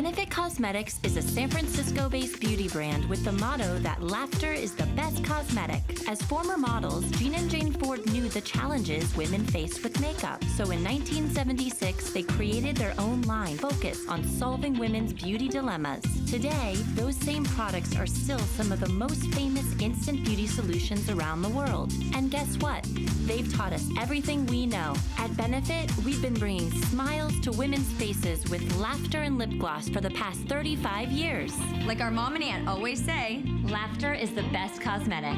Benefit Cosmetics is a San Francisco-based beauty brand with the motto that laughter is the best cosmetic. As former models, Jean and Jane Ford knew the challenges women face with makeup. So in 1976, they created their own line focused on solving women's beauty dilemmas. Today, those same products are still some of the most famous instant beauty solutions around the world. And guess what? They've taught us everything we know. At Benefit, we've been bringing smiles to women's faces with laughter and lip gloss for the past 35 years. Like our mom and aunt always say, Laughter is the best cosmetic.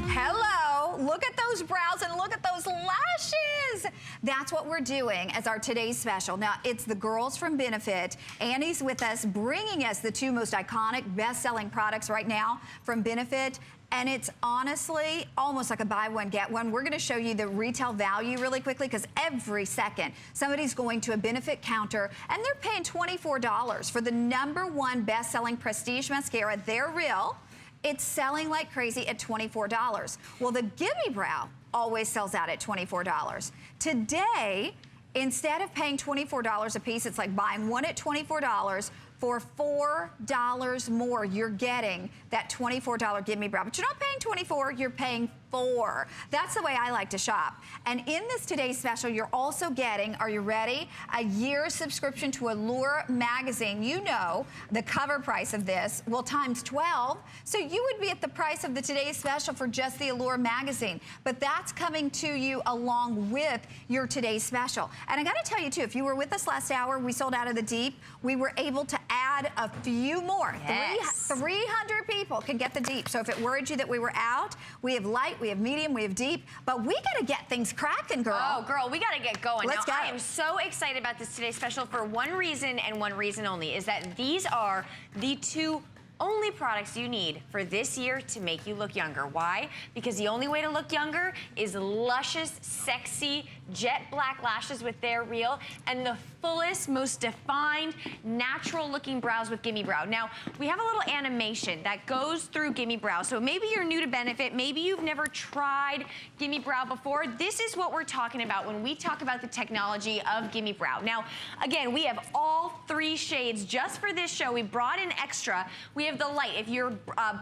Hello, look at those brows and look at those lashes. That's what we're doing as our today's special. Now, it's the girls from Benefit. Annie's with us, bringing us the two most iconic, best-selling products right now from Benefit. And it's honestly almost like a buy one, get one. We're gonna show you the retail value really quickly because every second somebody's going to a Benefit counter and they're paying $24 for the #1 best-selling prestige mascara, They're Real. It's selling like crazy at $24. Well, the Gimme Brow always sells out at $24. Today, instead of paying $24 a piece, it's like buying one at $24. For $4 more, you're getting that $24 Gimme Brow. But you're not paying $24, you're paying $4. That's the way I like to shop. And in this today's special, you're also getting, are you ready? A year's subscription to Allure magazine. You know the cover price of this, well, times 12. So you would be at the price of the today's special for just the Allure magazine. But that's coming to you along with your today's special. And I gotta tell you too, if you were with us last hour, we sold out of the deep. We were able to add a few more. Yes. 300 people can get the deep. So if it worried you that we were out, we have light, we have medium, we have deep, but we gotta get things cracking, girl. Oh, girl, we gotta get going. Let's now, go. I am so excited about this today's special for one reason and one reason only, is that these are the two only products you need for this year to make you look younger. Why? Because the only way to look younger is luscious, sexy, jet black lashes with They're Real and the fullest, most defined, natural looking brows with Gimme Brow. Now, we have a little animation that goes through Gimme Brow. So maybe you're new to Benefit, maybe you've never tried Gimme Brow before. This is what we're talking about when we talk about the technology of Gimme Brow. Now, again, we have all 3 shades just for this show. We brought in extra. We have the light. If you're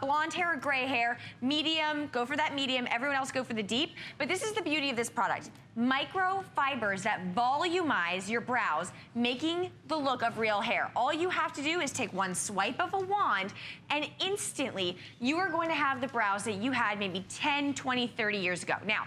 blonde hair or gray hair, medium, go for that medium. Everyone else go for the deep. But this is the beauty of this product. Microfibers that volumize your brows, making the look of real hair. All you have to do is take one swipe of a wand and instantly you are going to have the brows that you had maybe 10, 20, 30 years ago. Now,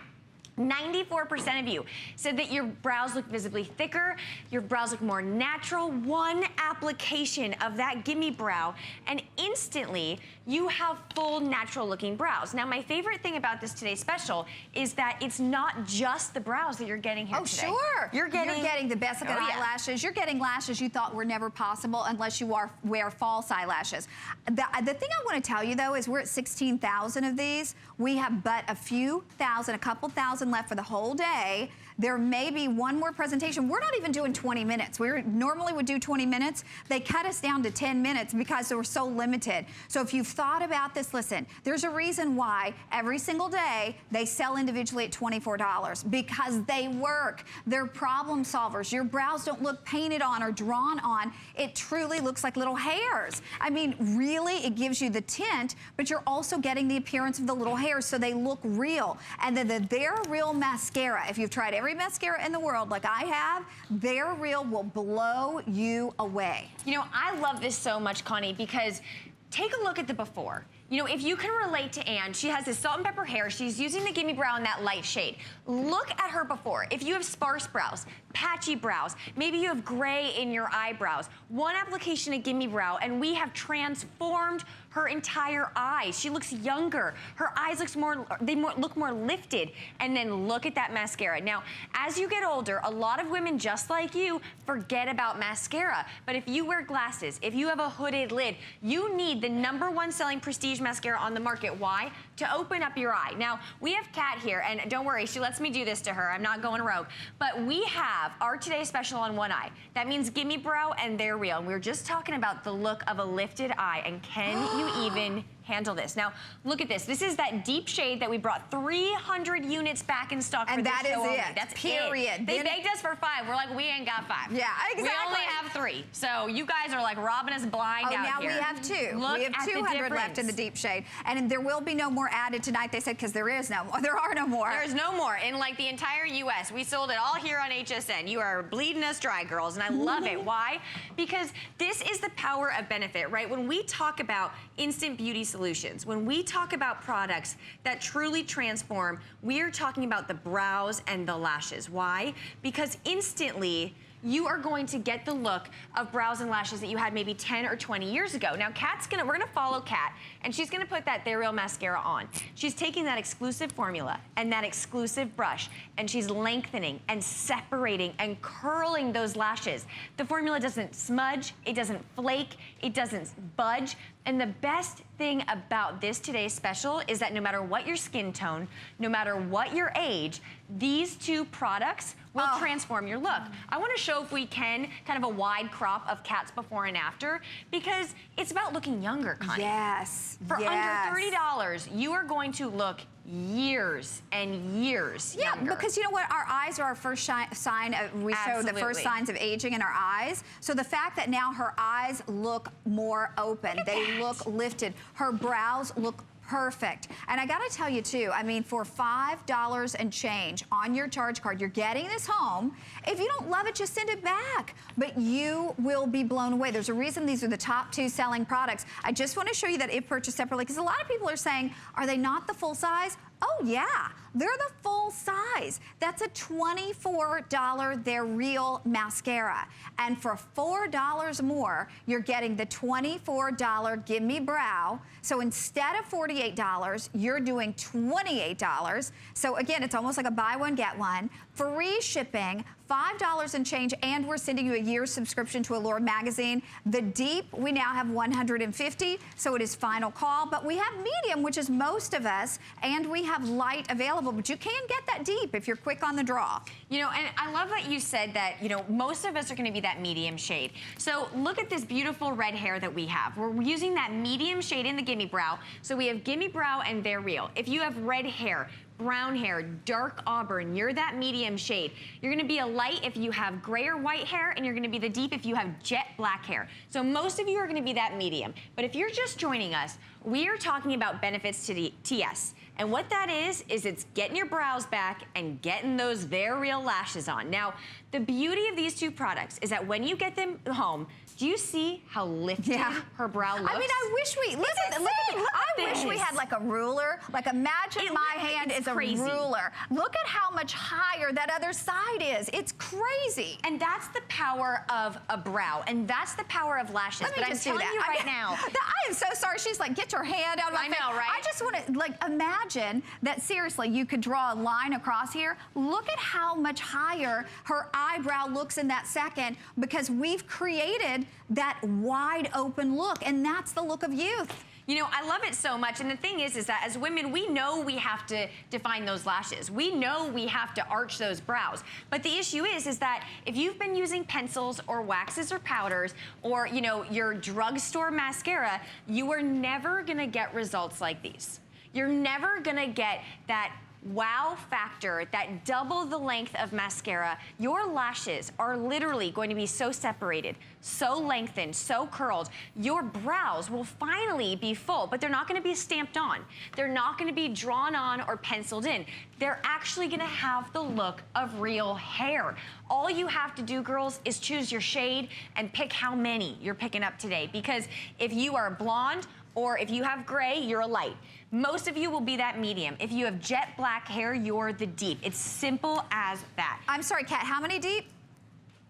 94% of you said that your brows look visibly thicker, your brows look more natural. One application of that Gimme Brow and instantly you have full natural looking brows. Now, my favorite thing about this today's special is that it's not just the brows that you're getting here today. Oh, sure. You're getting the best looking eyelashes. You're getting lashes you thought were never possible unless you wear false eyelashes. The thing I want to tell you though is we're at 16,000 of these. We have but a few thousand, a couple thousand left for the whole day. There may be one more presentation. We're not even doing 20 minutes. We normally would do 20 minutes. They cut us down to 10 minutes because they were so limited. So if you've thought about this, listen, there's a reason why every single day they sell individually at $24 because they work. They're problem solvers. Your brows don't look painted on or drawn on. It truly looks like little hairs. I mean, really, it gives you the tint, but you're also getting the appearance of the little hairs so they look real. And then the They're Real mascara, if you've tried every mascara in the world like I have, They're Real will blow you away. You know, I love this so much, Connie, because take a look at the before. You know, if you can relate to Anne, she has this salt and pepper hair. She's using the Gimme Brow in that light shade. Look at her before. If you have sparse brows, patchy brows, maybe you have gray in your eyebrows, one application of Gimme Brow and we have transformed her entire eyes. She looks younger. Her eyes look more lifted. And then look at that mascara. Now, as you get older, a lot of women just like you forget about mascara. But if you wear glasses, if you have a hooded lid, you need the #1 selling prestige mascara on the market. Why? To open up your eye. Now, we have Kat here, and don't worry, she lets me do this to her. I'm not going rogue. But we have our today's special on one eye. That means Gimme Brow and They're Real. And we were just talking about the look of a lifted eye. And can you even handle this. Now, look at this. This is that deep shade that we brought 300 units back in stock for And this that is show only. it. That's Period. it. They begged us for 5. We're like, we ain't got 5. Yeah, exactly. We only have 3. So you guys are like robbing us blind out now here. we have 2. Look We have at 200 left in the deep shade. And there will be no more added tonight, they said, because there is no more. There are no more. There's no more. In like the entire U.S. We sold it all here on HSN. You are bleeding us dry, girls, and I love it. Why? Because this is the power of Benefit, right? When we talk about instant beauty solutions, when we talk about products that truly transform, we are talking about the brows and the lashes. Why? Because instantly, you are going to get the look of brows and lashes that you had maybe 10 or 20 years ago. Now, we're gonna follow Kat, and she's gonna put that They're Real mascara on. She's taking that exclusive formula and that exclusive brush, and she's lengthening and separating and curling those lashes. The formula doesn't smudge, it doesn't flake, it doesn't budge. And the best thing about this today's special is that no matter what your skin tone, no matter what your age, these 2 products will transform your look. I want to show, if we can, kind of a wide crop of Kat's before and after, because it's about looking younger, Connie. Yes. For under $30, you are going to look years and years younger. Because you know what? Our eyes are our first sign of, we show the first signs of aging in our eyes. So the fact that now her eyes look more open, they look lifted, her brows look perfect. And I gotta tell you too, I mean, for $5 and change on your charge card, you're getting this home. If you don't love it, just send it back. But you will be blown away. There's a reason these are the top 2 selling products. I just wanna show you that if purchased separately, because a lot of people are saying, are they not the full size? Oh yeah, they're the full size. That's a $24 They're Real mascara. And for $4 more, you're getting the $24 Gimme Brow. So instead of $48, you're doing $28. So again, it's almost like a buy one, get one. Free shipping, $5 and change, and we're sending you a year's subscription to Allure magazine. The deep, we now have 150, so it is final call. But we have medium, which is most of us, and we have light available. But you can get that deep if you're quick on the draw. You know, and I love that you said that, you know, most of us are gonna be that medium shade. So look at this beautiful red hair that we have. We're using that medium shade in the Gimme Brow. So we have Gimme Brow and They're Real. If you have red hair, brown hair, dark auburn, you're that medium shade. You're gonna be a light if you have gray or white hair, and you're gonna be the deep if you have jet black hair. So most of you are gonna be that medium. But if you're just joining us, we are talking about Benefits to TS. And what that is it's getting your brows back and getting those They're Real lashes on. Now, the beauty of these 2 products is that when you get them home, do you see how lifted her brow looks? I mean, I wish we, I wish we had like a ruler. Like imagine my hand is crazy. A ruler. Look at how much higher that other side is. It's crazy. And that's the power of a brow, and that's the power of lashes. Let me but just I'm do telling that. you right now. I am so sorry. She's like, get your hand out of my face. I know, right? I just want to, like, imagine that seriously, you could draw a line across here. Look at how much higher her eyebrow looks in that second, because we've created that wide open look, and that's the look of youth. You know, I love it so much, and the thing is that as women, we know we have to define those lashes. We know we have to arch those brows. But the issue is that if you've been using pencils or waxes or powders or, you know, your drugstore mascara, you are never gonna get results like these. You're never gonna get that wow factor, that double the length of mascara. Your lashes are literally going to be so separated, so lengthened, so curled. Your brows will finally be full, but they're not gonna be stamped on. They're not gonna be drawn on or penciled in. They're actually gonna have the look of real hair. All you have to do, girls, is choose your shade and pick how many you're picking up today. Because if you are blonde, or if you have gray, you're a light. Most of you will be that medium. If you have jet black hair, you're the deep. It's simple as that. I'm sorry, Kat, how many deep?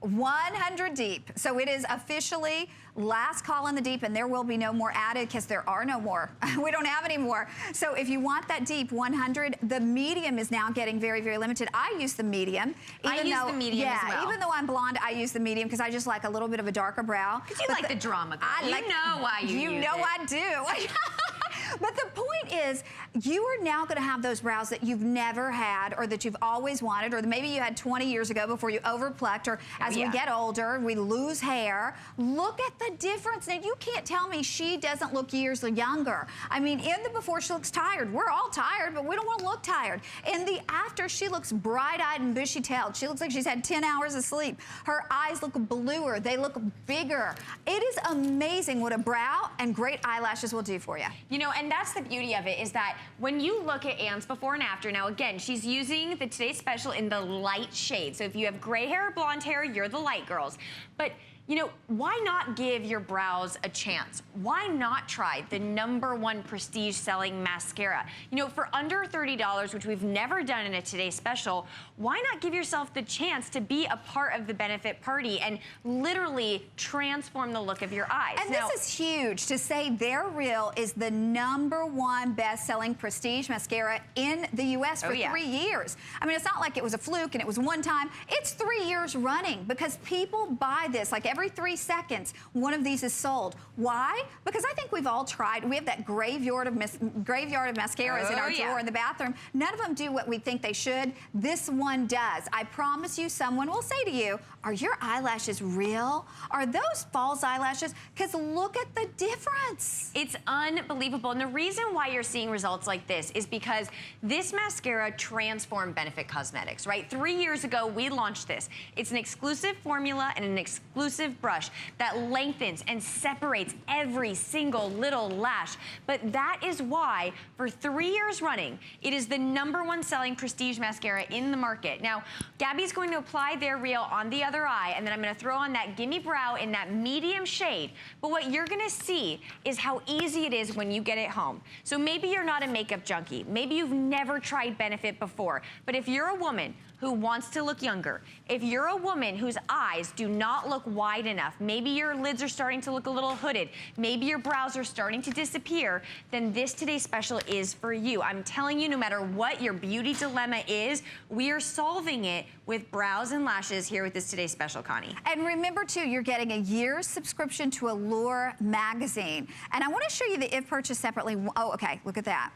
100 deep. So it is officially last call in the deep, and there will be no more added because there are no more. We don't have any more. So if you want that deep 100, the medium is now getting very, very limited. I use the medium. I use the medium as well. Even though I'm blonde, I use the medium because I just like a little bit of a darker brow. Because you like the drama, girl. You know why you use it. You know I do. But the point is, you are now going to have those brows that you've never had or that you've always wanted, or maybe you had 20 years ago before you overplucked, or as we get older, we lose hair. Look at the difference. Now, you can't tell me she doesn't look years younger. I mean, in the before, she looks tired. We're all tired, but we don't want to look tired. In the after, she looks bright-eyed and bushy-tailed. She looks like she's had 10 hours of sleep. Her eyes look bluer. They look bigger. It is amazing what a brow and great eyelashes will do for you. You know, and that's the beauty of it, is that when you look at Anne's before and after, now again, she's using the Today Special in the light shade. So if you have gray hair or blonde hair, you're the light girls. But you know, why not give your brows a chance? Why not try the #1 prestige selling mascara? You know, for under $30, which we've never done in a Today Special, why not give yourself the chance to be a part of the benefit party and literally transform the look of your eyes? And this is huge, to say They're Real is the #1 best-selling prestige mascara in the U.S. for 3 years. I mean, it's not like it was a fluke and it was one time. It's 3 years running because people buy this. Like every 3 seconds, one of these is sold. Why? Because I think we've all tried. We have that graveyard of mascaras in our drawer in the bathroom. None of them do what we think they should. This one does. I promise you, someone will say to you, are your eyelashes real? Are those false eyelashes? Because look at the difference. It's unbelievable. And the reason why you're seeing results like this is because this mascara transformed Benefit Cosmetics, right? 3 years ago, we launched this. It's an exclusive formula and an exclusive brush that lengthens and separates every single little lash. But that is why, for 3 years running, it is the #1 selling prestige mascara in the market. Now, Gabby's going to apply They're Real on the other eye, and then I'm going to throw on that Gimme Brow in that medium shade. But what you're going to see is how easy it is when you get it home. So maybe you're not a makeup junkie. Maybe you've never tried Benefit before. But if you're a woman who wants to look younger, if you're a woman whose eyes do not look wide enough, maybe your lids are starting to look a little hooded, maybe your brows are starting to disappear, then this Today Special is for you. I'm telling you, no matter what your beauty dilemma is, we are solving it with brows and lashes here with this Today Special, Connie. And remember, too, you're getting a year's subscription to Allure magazine. And I want to show you the If purchased separately. Oh, okay, look at that.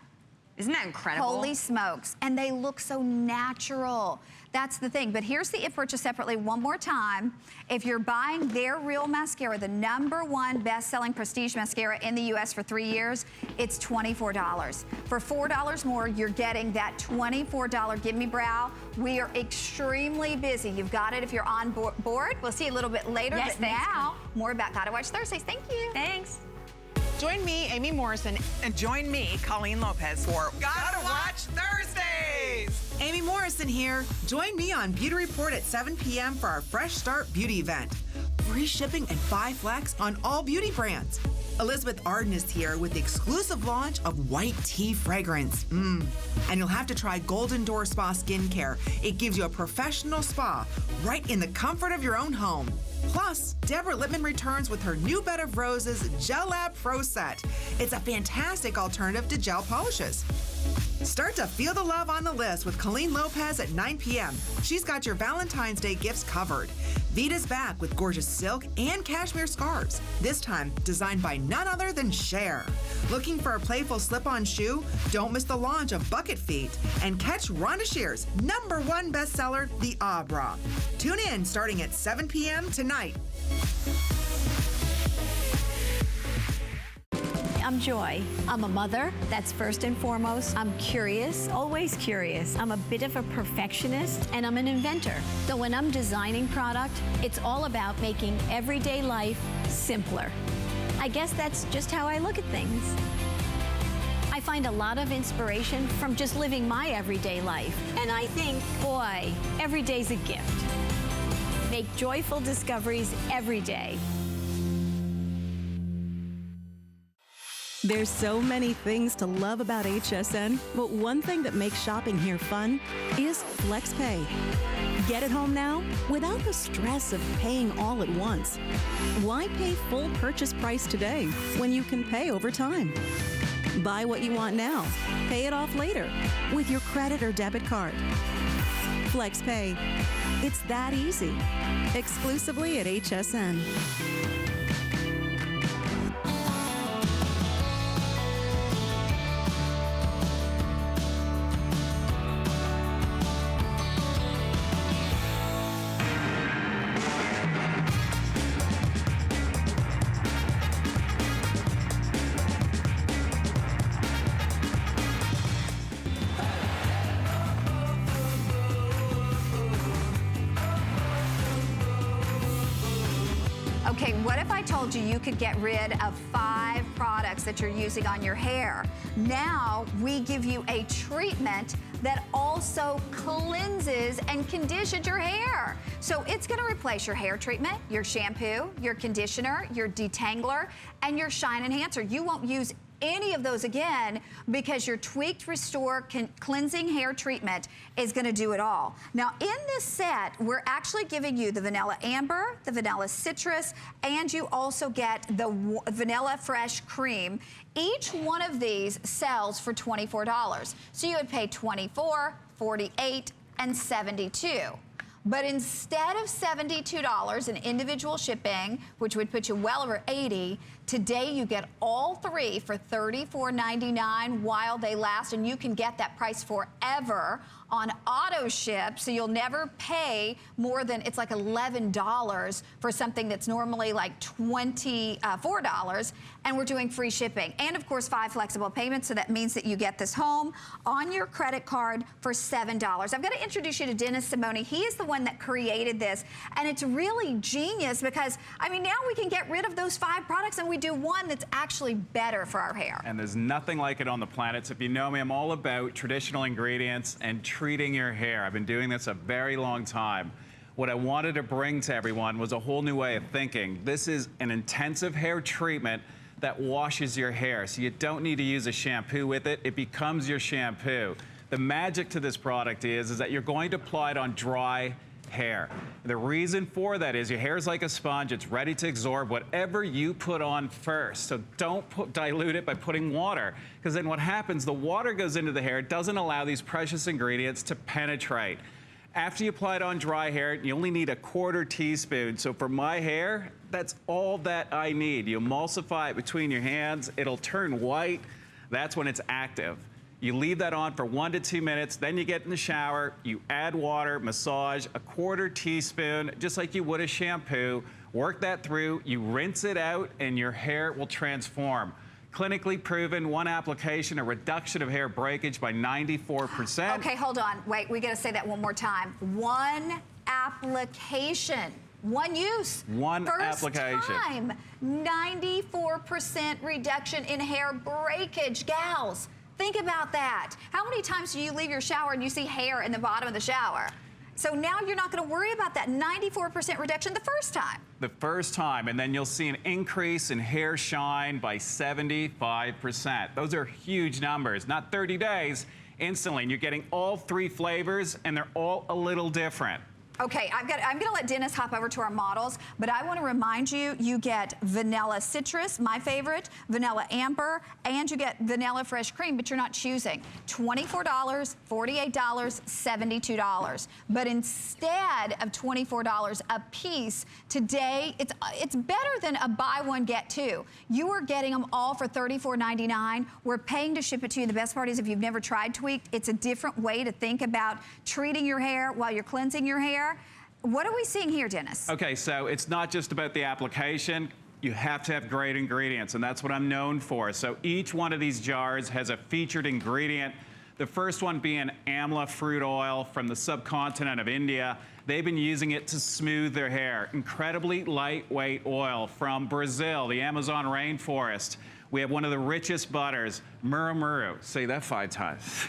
Isn't that incredible? Holy smokes. And they look so natural. That's the thing. But here's the If purchased separately one more time. If you're buying They're Real mascara, the #1 best-selling prestige mascara in the U.S. for 3 years, it's $24. For $4 more, you're getting that $24 Gimme Brow. We are extremely busy. You've got it if you're on board. We'll see you a little bit later. Yes, but now, more about Gotta Watch Thursdays. Thank you. Thanks. Join me, Amy Morrison, And join me, Colleen Lopez, for Gotta Watch Thursdays. Amy Morrison here. Join me on Beauty Report at 7 p.m. for our Fresh Start beauty event. Free shipping and buy flex on all beauty brands. Elizabeth Arden is here with the exclusive launch of White Tea Fragrance. And you'll have to try Golden Door Spa Skincare. It gives you a professional spa right in the comfort of your own home. Plus, Deborah Lippman returns with her new Bed of Roses Gel Lab Pro Set. It's a fantastic alternative to gel polishes. Start to feel the love on the list with Colleen Lopez at 9 p.m. She's got your Valentine's Day gifts covered. Vita's back with gorgeous silk and cashmere scarves, this time designed by none other than Cher. Looking for a playful slip-on shoe? Don't miss the launch of Bucket Feet and catch Rhonda Shear's #1 bestseller, The Bra. Tune in starting at 7 p.m. tonight. I'm Joy. I'm a mother, that's first and foremost. I'm curious, always curious. I'm a bit of a perfectionist, and I'm an inventor. So when I'm designing product, it's all about making everyday life simpler. I guess that's just how I look at things. I find a lot of inspiration from just living my everyday life. And I think, boy, every day's a gift. Make joyful discoveries every day. There's so many things to love about HSN, but one thing that makes shopping here fun is FlexPay. Get it home now without the stress of paying all at once. Why pay full purchase price today when you can pay over time? Buy what you want now, pay it off later with your credit or debit card. FlexPay. It's that easy. Exclusively at HSN. Okay, what if I told you you could get rid of 5 products that you're using on your hair? Now we give you a treatment that also cleanses and conditions your hair. So it's gonna replace your hair treatment, your shampoo, your conditioner, your detangler, and your shine enhancer. You won't use any of those again because your Tweaked Restore cleansing hair treatment is going to do it all. Now in this set, we're actually giving you the vanilla amber, the vanilla citrus, and you also get the vanilla fresh cream. Each one of these sells for $24. So you would pay $24, $48, and $72. But instead of $72 in individual shipping, which would put you well over $80, today you get all 3 for $34.99 while they last, and you can get that price forever on auto ship, so you'll never pay more than, it's like $11 for something that's normally like $24, and we're doing free shipping. And of course, 5 flexible payments, so that means that you get this home on your credit card for $7. I've got to introduce you to Dennis Simone. He is the one that created this, and it's really genius because, I mean, now we can get rid of those 5 products and we do one that's actually better for our hair. And there's nothing like it on the planet. So if you know me, I'm all about traditional ingredients and treating your hair. I've been doing this a very long time. What I wanted to bring to everyone was a whole new way of thinking. This is an intensive hair treatment that washes your hair. So you don't need to use a shampoo with it. It becomes your shampoo. The magic to this product is that you're going to apply it on dry hair. The reason for that is your hair is like a sponge. It's ready to absorb whatever you put on first. So don't dilute it by putting water, because then what happens, the water goes into the hair. It doesn't allow these precious ingredients to penetrate. After you apply it on dry hair, you only need a 1/4 teaspoon. So for my hair, that's all that I need. You emulsify it between your hands. It'll turn white. That's when it's active. You leave that on for 1 to 2 minutes, then you get in the shower, you add water, massage, a 1/4 teaspoon, just like you would a shampoo, work that through, you rinse it out, and your hair will transform. Clinically proven, 1 application, a reduction of hair breakage by 94%. Okay, hold on. Wait, we got to say that one more time. 1 application. 1 use. 1 application. First time, 94% reduction in hair breakage, gals. Think about that. How many times do you leave your shower and you see hair in the bottom of the shower? So now you're not going to worry about that 94% reduction the first time. The first time, and then you'll see an increase in hair shine by 75%. Those are huge numbers, not 30 days, instantly. And you're getting all 3 flavors, and they're all a little different. Okay, I'm gonna let Dennis hop over to our models, but I want to remind you, you get vanilla citrus, my favorite, vanilla amber, and you get vanilla fresh cream, but you're not choosing. $24, $48, $72. But instead of $24 a piece, today it's better than a buy one, get 2. You are getting them all for $34.99. We're paying to ship it to you. The best part is if you've never tried Tweaked, it's a different way to think about treating your hair while you're cleansing your hair. What are we seeing here, Dennis? Okay, so it's not just about the application. You have to have great ingredients, and that's what I'm known for. So each one of these jars has a featured ingredient. The first one being amla fruit oil from the subcontinent of India. They've been using it to smooth their hair. Incredibly lightweight oil from Brazil, the Amazon rainforest. We have one of the richest butters, Murumuru. Say that 5 times.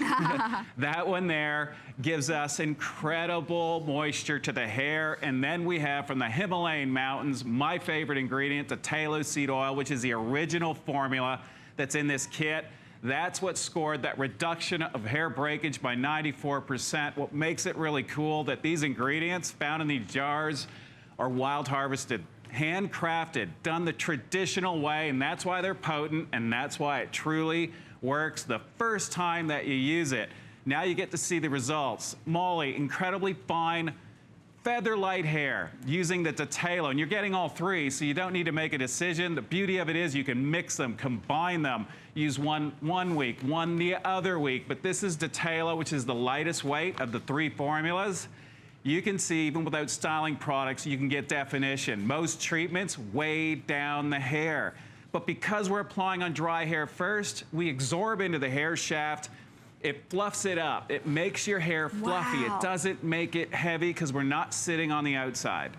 That one there gives us incredible moisture to the hair. And then we have from the Himalayan mountains, my favorite ingredient, the talo seed oil, which is the original formula that's in this kit. That's what scored that reduction of hair breakage by 94%. What makes it really cool that these ingredients found in these jars are wild harvested, handcrafted, done the traditional way, and that's why they're potent, and that's why it truly works the first time that you use it. Now you get to see the results. Molly, incredibly fine, feather-light hair using the Detalo, and you're getting all 3, so you don't need to make a decision. The beauty of it is you can mix them, combine them, use one week, one the other week, but this is Detalo, which is the lightest weight of the 3 formulas. You can see, even without styling products, you can get definition. Most treatments weigh down the hair. But because we're applying on dry hair first, we absorb into the hair shaft. It fluffs it up. It makes your hair fluffy. Wow. It doesn't make it heavy because we're not sitting on the outside.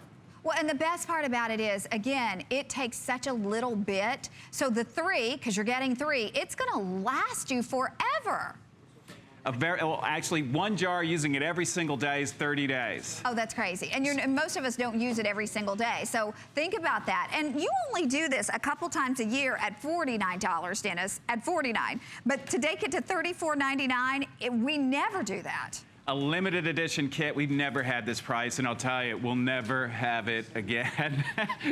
Well, and the best part about it is, again, it takes such a little bit. So the 3, because you're getting 3, it's going to last you forever. Well, actually, 1 jar using it every single day is 30 days. Oh, that's crazy. And most of us don't use it every single day. So think about that. And you only do this a couple times a year at $49, Dennis, at $49. But to take it to $34.99, we never do that. A limited edition kit. We've never had this price, and I'll tell you, we'll never have it again.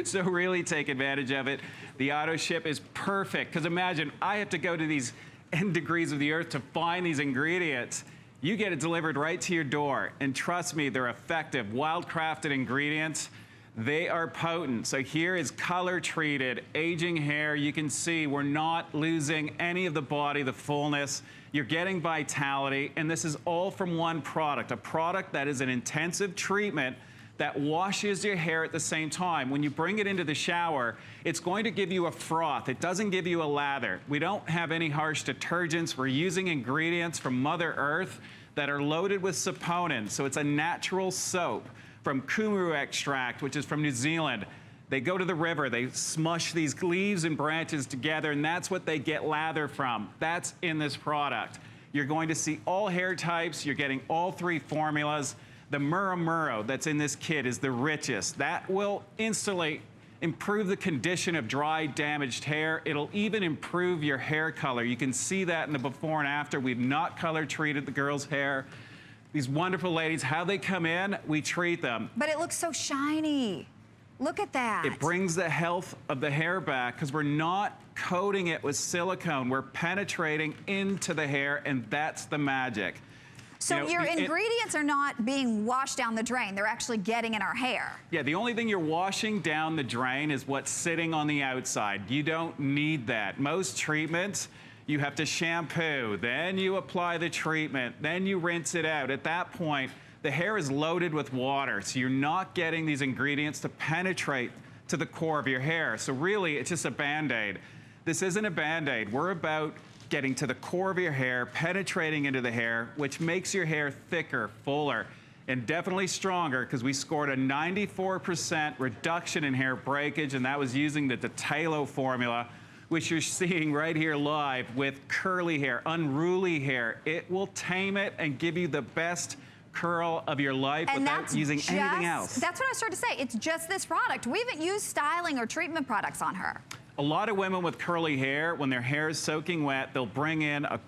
So really take advantage of it. The auto ship is perfect, because imagine, I have to go to these end degrees of the earth to find these ingredients. You get it delivered right to your door, and trust me, they're effective, wild-crafted ingredients. They are potent. So here is color-treated, aging hair. You can see we're not losing any of the body, the fullness. You're getting vitality, and this is all from one product, a product that is an intensive treatment that washes your hair at the same time. When you bring it into the shower, it's going to give you a froth. It doesn't give you a lather. We don't have any harsh detergents. We're using ingredients from Mother Earth that are loaded with saponin, so it's a natural soap from kumru extract, which is from New Zealand. They go to the river, they smush these leaves and branches together, and that's what they get lather from. That's in this product. You're going to see all hair types. You're getting all 3 formulas. The Murumuru that's in this kit is the richest. That will instantly improve the condition of dry, damaged hair. It'll even improve your hair color. You can see that in the before and after. We've not color treated the girls' hair. These wonderful ladies, how they come in, we treat them. But it looks so shiny. Look at that. It brings the health of the hair back, because we're not coating it with silicone. We're penetrating into the hair, and that's the magic. So your ingredients are not being washed down the drain. They're actually getting in our hair. Yeah, the only thing you're washing down the drain is what's sitting on the outside. You don't need that. Most treatments, you have to shampoo, then you apply the treatment, then you rinse it out. At that point, the hair is loaded with water, so you're not getting these ingredients to penetrate to the core of your hair. So really, it's just a Band-Aid. This isn't a Band-Aid. We're about getting to the core of your hair, penetrating into the hair, which makes your hair thicker, fuller, and definitely stronger, because we scored a 94% reduction in hair breakage, and that was using the Detalo formula, which you're seeing right here live with curly hair, unruly hair. It will tame it and give you the best curl of your life without using anything else. That's what I started to say. It's just this product. We haven't used styling or treatment products on her. A lot of women with curly hair, when their hair is soaking wet, they'll bring in a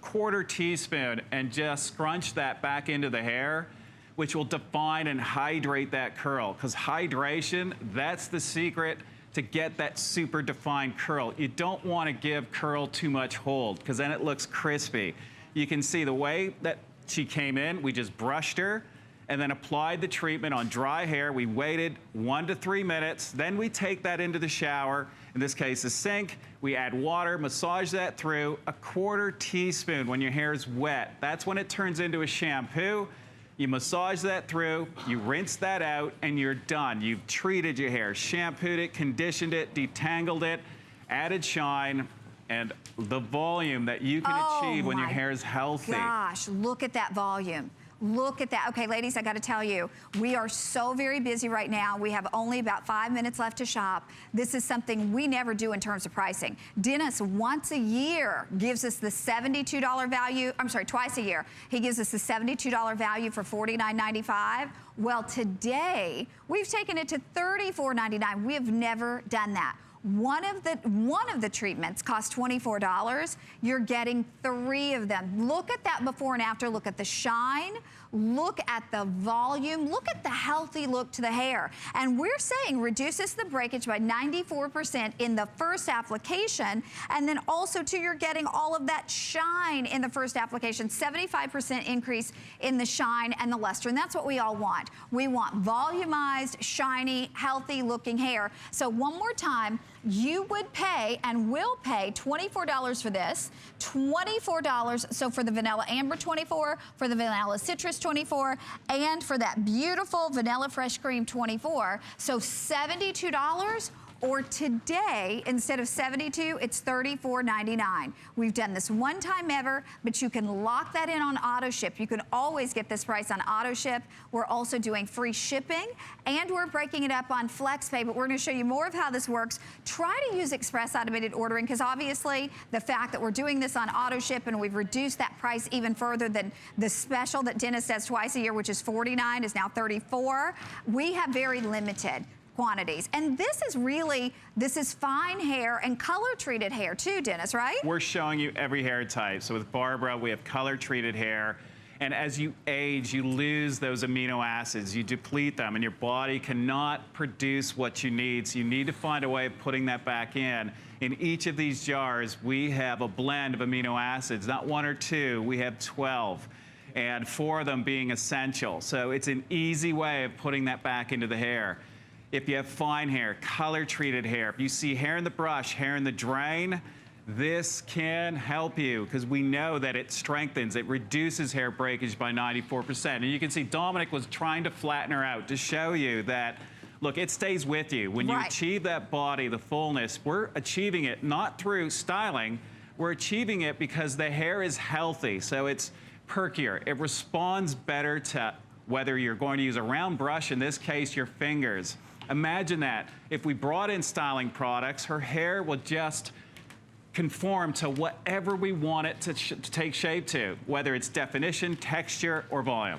1/4 teaspoon and just scrunch that back into the hair, which will define and hydrate that curl. Because hydration, that's the secret to get that super defined curl. You don't want to give curl too much hold, because then it looks crispy. You can see the way that she came in, we just brushed her and then applied the treatment on dry hair. We waited 1 to 3 minutes. Then we take that into the shower, in this case a sink. We add water, massage that through, a 1/4 teaspoon when your hair is wet. That's when it turns into a shampoo. You massage that through, you rinse that out, and you're done. You've treated your hair, shampooed it, conditioned it, detangled it, added shine, and the volume that you can achieve when your hair is healthy. Gosh, look at that volume. Look at that. Okay, ladies, I got to tell you, we are so very busy right now. We have only about 5 minutes left to shop. This is something we never do in terms of pricing. Dennis, once a year, gives us the $72 value. I'm sorry, twice a year. He gives us the $72 value for $49.95. Well, today, we've taken it to $34.99. We have never done that. One of the treatments costs $24. You're getting 3 of them. Look at that before and after. Look at the shine. Look at the volume. Look at the healthy look to the hair. And we're saying reduces the breakage by 94% in the first application. And then also, too, you're getting all of that shine in the first application. 75% increase in the shine and the luster. And that's what we all want. We want volumized, shiny, healthy looking hair. So one more time, you would pay and will pay $24 for this, $24. So for the Vanilla Amber, $24, for the Vanilla Citrus, $24, and for that beautiful Vanilla Fresh Cream, $24. So $72, or today, instead of $72, it's $34.99. We've done this one time ever, but you can lock that in on auto ship. You can always get this price on auto ship. We're also doing free shipping, and we're breaking it up on FlexPay, but we're gonna show you more of how this works. Try to use express automated ordering, because obviously the fact that we're doing this on auto ship and we've reduced that price even further than the special that Dennis does twice a year, which is $49, is now $34. We have very limited quantities. And this is fine hair and color treated hair too, Dennis, right? We're showing you every hair type. So with Barbara, we have color treated hair. And as you age, you lose those amino acids, you deplete them, and your body cannot produce what you need. So you need to find a way of putting that back in. In each of these jars, we have a blend of amino acids, not 1 or 2, we have 12. And 4 of them being essential. So it's an easy way of putting that back into the hair. If you have fine hair, color-treated hair, if you see hair in the brush, hair in the drain, this can help you because we know that it strengthens, it reduces hair breakage by 94%. And you can see Dominic was trying to flatten her out to show you that, look, it stays with you. When you achieve that body, the fullness, we're achieving it not through styling, we're achieving it because the hair is healthy. So it's perkier, it responds better to whether you're going to use a round brush, in this case, your fingers. Imagine that. If we brought in styling products, her hair will just conform to whatever we want it to take shape to, whether it's definition, texture, or volume.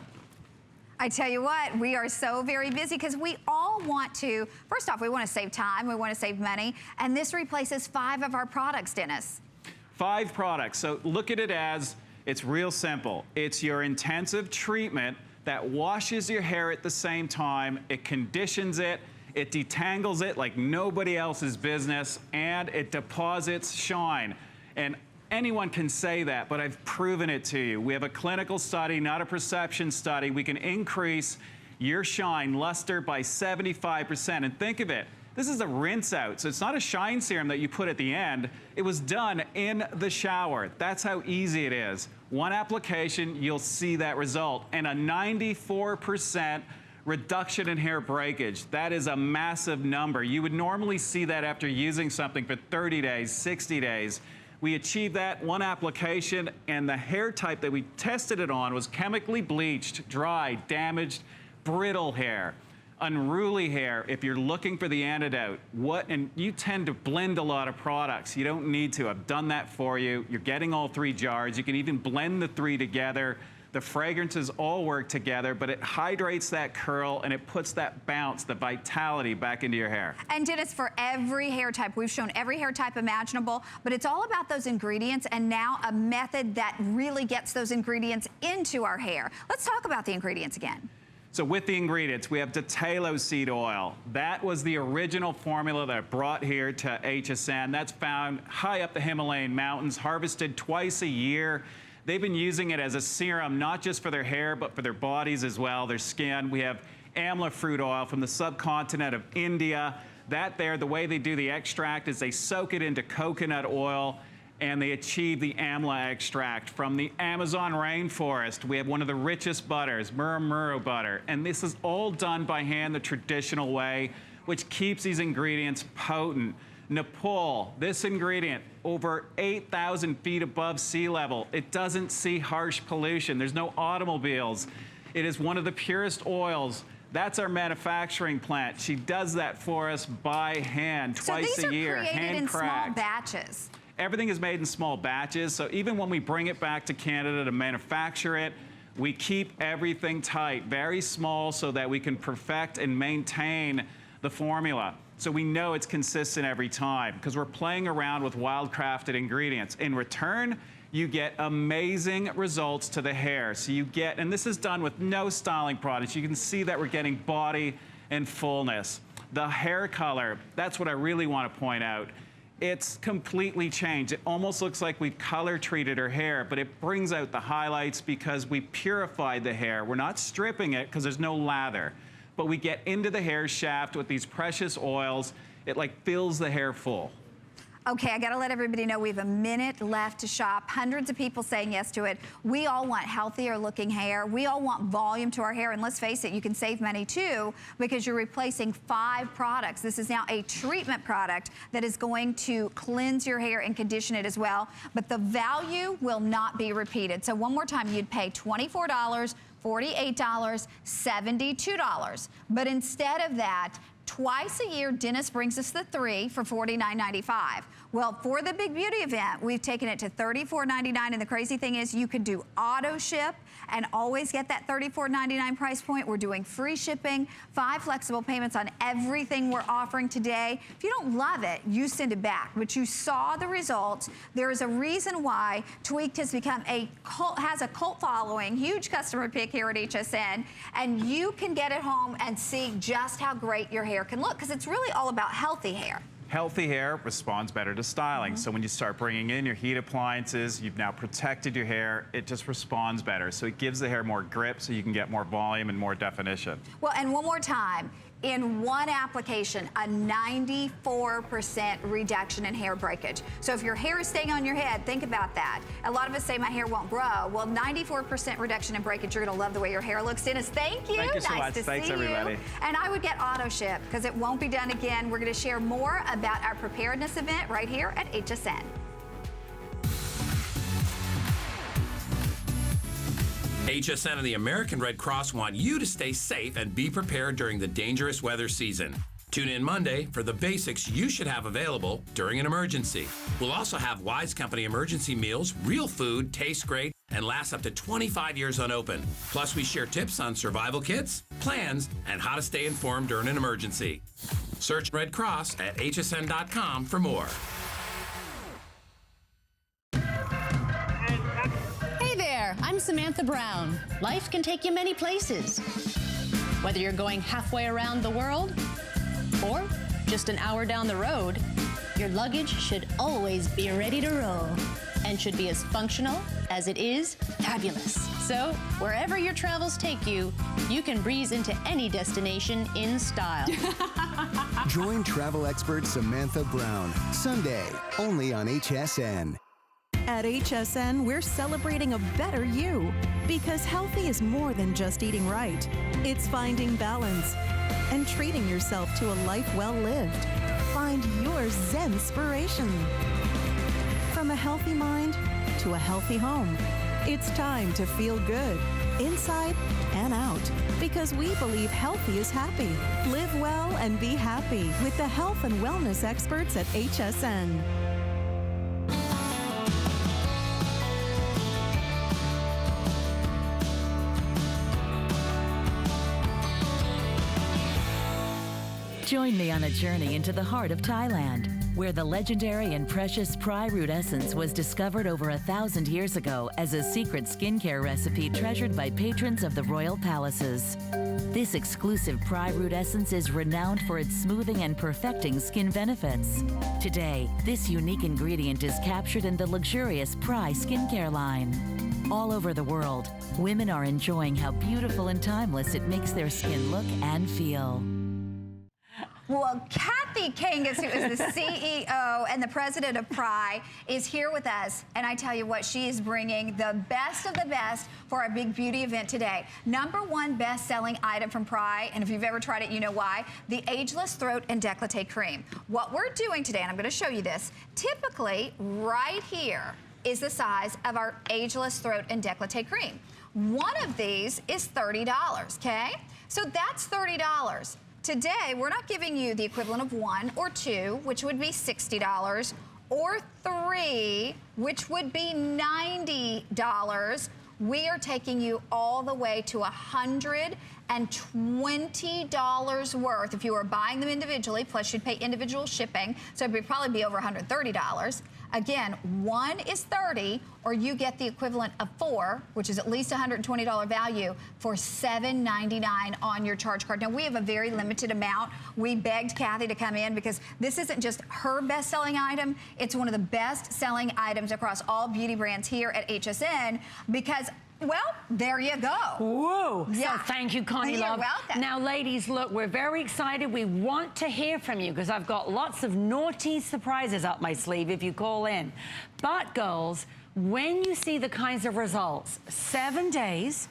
I tell you what, we are so very busy because we all want to, first off, we want to save time, we want to save money, and this replaces 5 of our products, Dennis. 5 products. So look at it as, it's real simple. It's your intensive treatment that washes your hair at the same time, it conditions it, it detangles it like nobody else's business, and it deposits shine. And anyone can say that, but I've proven it to you. We have a clinical study, not a perception study. We can increase your shine luster by 75%. And think of it, this is a rinse out, so it's not a shine serum that you put at the end. It was done in the shower. That's how easy it is. One application, you'll see that result, and a 94% reduction in hair breakage. That is a massive number. You would normally see that after using something for 30 days, 60 days. We achieved that one application, and the hair type that we tested it on was chemically bleached, dry, damaged, brittle hair, unruly hair. If you're looking for the antidote, and you tend to blend a lot of products. You don't need to. I've done that for you. You're getting all 3 jars. You can even blend the 3 together. The fragrances all work together, but it hydrates that curl and it puts that bounce, the vitality back into your hair. And Dennis, for every hair type, we've shown every hair type imaginable, but it's all about those ingredients and now a method that really gets those ingredients into our hair. Let's talk about the ingredients again. So with the ingredients, we have Datalo seed oil. That was the original formula that I brought here to HSN. That's found high up the Himalayan mountains, harvested twice a year. They've been using it as a serum, not just for their hair, but for their bodies as well, their skin. We have amla fruit oil from the subcontinent of India. That there, the way they do the extract is they soak it into coconut oil and they achieve the amla extract from the Amazon rainforest. We have one of the richest butters, Murumuru butter. And this is all done by hand the traditional way, which keeps these ingredients potent. Nepal, this ingredient, over 8,000 feet above sea level. It doesn't see harsh pollution. There's no automobiles. It is one of the purest oils. That's our manufacturing plant. She does that for us by hand, twice a year, So these are created in small batches. Everything is made in small batches, so even when we bring it back to Canada to manufacture it, we keep everything tight, very small, so that we can perfect and maintain the formula. So we know it's consistent every time because we're playing around with wild-crafted ingredients. In return, you get amazing results to the hair. So you get, and this is done with no styling products. You can see that we're getting body and fullness. The hair color, that's what I really want to point out. It's completely changed. It almost looks like we've color treated her hair, but it brings out the highlights because we purified the hair. We're not stripping it because there's no lather. But we get into the hair shaft with these precious oils. It like fills the hair full. Okay, I gotta let everybody know we have a minute left to shop. Hundreds of people saying yes to it. We all want healthier looking hair. We all want volume to our hair. And let's face it, you can save money too because you're replacing 5 products. This is now a treatment product that is going to cleanse your hair and condition it as well. But the value will not be repeated. So one more time, you'd pay $24, $48, $72. But instead of that, twice a year, Dennis brings us the 3 for $49.95. Well, for the big beauty event, we've taken it to $34.99, and the crazy thing is you could do auto ship and always get that $34.99 price point. We're doing free shipping, 5 flexible payments on everything we're offering today. If you don't love it, you send it back, but you saw the results. There is a reason why Tweaked has become has a cult following, huge customer pick here at HSN, and you can get it home and see just how great your hair can look, because it's really all about healthy hair. Healthy hair responds better to styling. So when you start bringing in your heat appliances, you've now protected your hair, it just responds better. So it gives the hair more grip so you can get more volume and more definition. Well, and one more time, in one application, a 94% reduction in hair breakage. So if your hair is staying on your head, think about that. A lot of us say my hair won't grow. Well, 94% reduction in breakage. You're gonna love the way your hair looks. Dennis, thank you. Thank you so nice much. to Thanks, see everybody. you. And I would get auto ship because it won't be done again. We're gonna share more about our preparedness event right here at HSN. HSN and the American Red Cross want you to stay safe and be prepared during the dangerous weather season. Tune in Monday for the basics you should have available during an emergency. We'll also have Wise Company emergency meals, real food, tastes great, and lasts up to 25 years unopened. Plus, we share tips on survival kits, plans, and how to stay informed during an emergency. Search Red Cross at hsn.com for more. I'm Samantha Brown. Life can take you many places. Whether you're going halfway around the world or just an hour down the road, your luggage should always be ready to roll and should be as functional as it is fabulous. So wherever your travels take you, you can breeze into any destination in style. Join travel expert Samantha Brown, Sunday, only on HSN. At HSN, we're celebrating a better you, because healthy is more than just eating right. It's finding balance and treating yourself to a life well lived. Find your Zen-spiration. From a healthy mind to a healthy home, it's time to feel good, inside and out, because we believe healthy is happy. Live well and be happy with the health and wellness experts at HSN. Join me on a journey into the heart of Thailand, where the legendary and precious Prai Root Essence was discovered over 1,000 years ago as a secret skincare recipe treasured by patrons of the royal palaces. This exclusive Prai Root Essence is renowned for its smoothing and perfecting skin benefits. Today, this unique ingredient is captured in the luxurious Prai skincare line. All over the world, women are enjoying how beautiful and timeless it makes their skin look and feel. Well, Kathy Kangas, who is the CEO and the president of Prai, is here with us. And I tell you what, she is bringing the best of the best for our big beauty event today. #1 best-selling item from Prai, and if you've ever tried it, you know why, the Ageless Throat and Décolleté Cream. What we're doing today, and I'm going to show you this, typically right here is the size of our Ageless Throat and Décolleté Cream. One of these is $30, okay? So that's $30. Today, we're not giving you the equivalent of 1 or 2, which would be $60, or 3, which would be $90. We are taking you all the way to $120 worth if you are buying them individually, plus you'd pay individual shipping, so it would probably be over $130. Again, 1 is $30, or you get the equivalent of 4, which is at least $120 value, for $7.99 on your charge card. Now, we have a very limited amount. We begged Kathy to come in because this isn't just her best-selling item. It's one of the best-selling items across all beauty brands here at HSN, because Well, there you go. Whoa. Yeah. So thank you, Connie You're Love. welcome. Now, ladies, look, we're very excited. We want to hear from you because I've got lots of naughty surprises up my sleeve if you call in. But, girls, when you see the kinds of results, 7 days,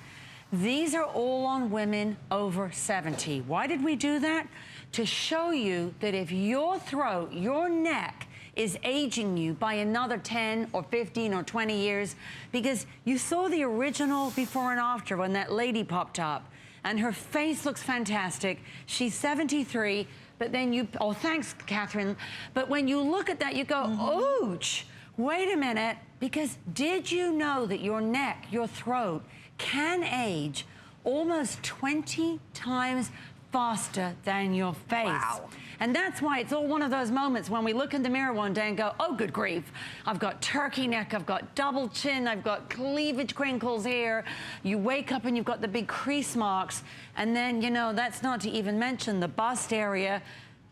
these are all on women over 70. Why did we do that? To show you that if your throat, your neck, is aging you by another 10 or 15 or 20 years, because you saw the original before and after when that lady popped up and her face looks fantastic. She's 73, but then you, oh, thanks, Catherine. But when you look at that, you go, ouch, wait a minute, because did you know that your neck, your throat can age almost 20 times faster than your face? Wow. And that's why it's all one of those moments when we look in the mirror one day and go, oh, good grief, I've got turkey neck, I've got double chin, I've got cleavage crinkles here. You wake up and you've got the big crease marks. And then, you know, that's not to even mention the bust area